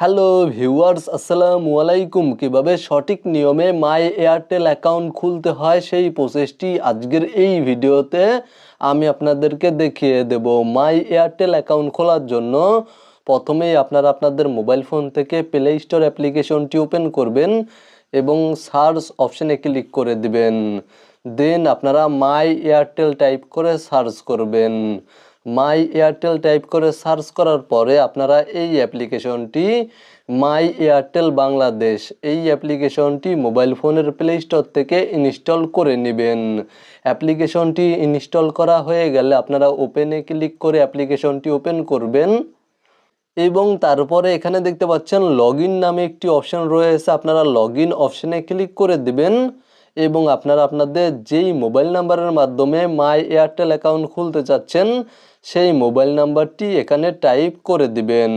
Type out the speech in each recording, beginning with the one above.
Hello viewers, আসসালামু আলাইকুম। কিভাবে সঠিক নিয়মে মাই এয়ারটেল অ্যাকাউন্ট খুলতে হয় সেই প্রসেসটি আজকের এই ভিডিওতে আমি আপনাদেরকে দেখিয়ে দেব। মাই এয়ারটেল অ্যাকাউন্ট খোলার জন্য প্রথমেই আপনারা আপনাদের মোবাইল ফোন থেকে প্লে স্টোর অ্যাপ্লিকেশনটি ওপেন করবেন এবং সার্চ অপশানে ক্লিক করে দিবেন। দেন আপনারা মাই এয়ারটেল টাইপ করে সার্চ করবেন। মাই এয়ারটেল টাইপ করে সার্চ করার পরে আপনারা এই অ্যাপ্লিকেশনটি মাই এয়ারটেল বাংলাদেশ এই অ্যাপ্লিকেশনটি মোবাইল ফোনের প্লে স্টোর থেকে ইনস্টল করে নেবেন। অ্যাপ্লিকেশনটি ইনস্টল করা হয়ে গেলে আপনারা ওপেনে ক্লিক করে অ্যাপ্লিকেশনটি ওপেন করবেন এবং তারপরে এখানে দেখতে পাচ্ছেন লগইন নামে একটি অপশন রয়েছে, আপনারা লগইন অপশনে ক্লিক করে দিবেন এবং আপনারা আপনাদের যেই মোবাইল নাম্বারের মাধ্যমে মাই এয়ারটেল অ্যাকাউন্ট খুলতে চাচ্ছেন সেই মোবাইল নাম্বারটি এখানে টাইপ করে দিবেন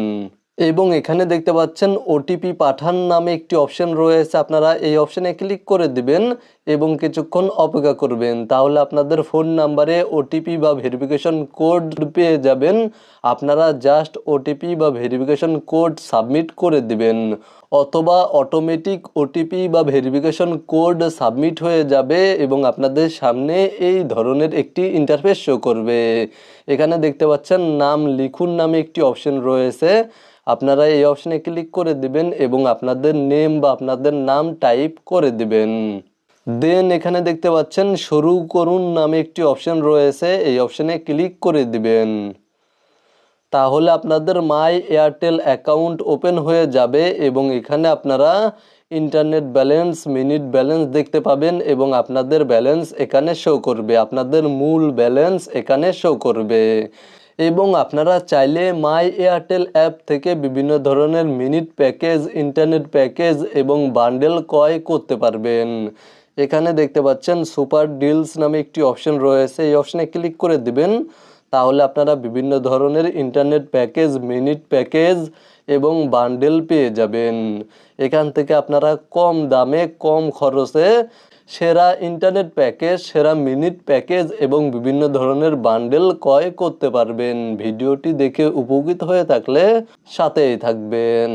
এবং এখানে দেখতে পাচ্ছেন ওটিপি পাঠান নামে একটি অপশন রয়েছে, আপনারা এই অপশনে ক্লিক করে দিবেন এবং কিছুক্ষণ অপেক্ষা করবেন। তাহলে আপনাদের ফোন নাম্বারে ওটিপি বা ভেরিফিকেশন কোড পেয়ে যাবেন। আপনারা জাস্ট ওটিপি বা ভেরিফিকেশন কোড সাবমিট করে দিবেন অথবা অটোমেটিক ওটিপি বা ভেরিফিকেশন কোড সাবমিট হয়ে যাবে এবং আপনাদের সামনে এই ধরনের একটি ইন্টারফেস শো করবে। এখানে দেখতে পাচ্ছেন নাম লিখুন নামে একটি অপশন রয়েছে, আপনারা এই অপশনে ক্লিক করে দিবেন এবং আপনাদের নেম বা আপনাদের নাম টাইপ করে দিবেন। দেন এখানে দেখতে পাচ্ছেন শুরু করুন নামে একটি অপশন রয়েছে, এই অপশনে ক্লিক করে দিবেন। তাহলে আপনাদের মাই এয়ারটেল অ্যাকাউন্ট ওপেন হয়ে যাবে এবং এখানে আপনারা ইন্টারনেট ব্যালেন্স, মিনিট ব্যালেন্স দেখতে পাবেন এবং আপনাদের ব্যালেন্স এখানে শো করবে, আপনাদের মূল ব্যালেন্স এখানে শো করবে এবং আপনারা চাইলে মাই এয়ারটেল অ্যাপ থেকে বিভিন্ন ধরনের মিনিট প্যাকেজ, ইন্টারনেট প্যাকেজ এবং বান্ডেল ক্রয় করতে পারবেন। এখানে দেখতে পাচ্ছেন সুপার ডিলস নামে একটি অপশন রয়েছে, এই অপশনে ক্লিক করে দিবেন। তাহলে আপনারা বিভিন্ন ধরনের ইন্টারনেট প্যাকেজ, মিনিট প্যাকেজ এবং বান্ডেল পেয়ে যাবেন। এখান থেকে আপনারা কম দামে কম খরচে সেরা ইন্টারনেট প্যাকেজ, সেরা মিনিট প্যাকেজ এবং বিভিন্ন ধরনের বান্ডেল ক্রয় করতে পারবেন। ভিডিওটি দেখে উপকৃত হয়ে থাকলে সাথেই থাকবেন।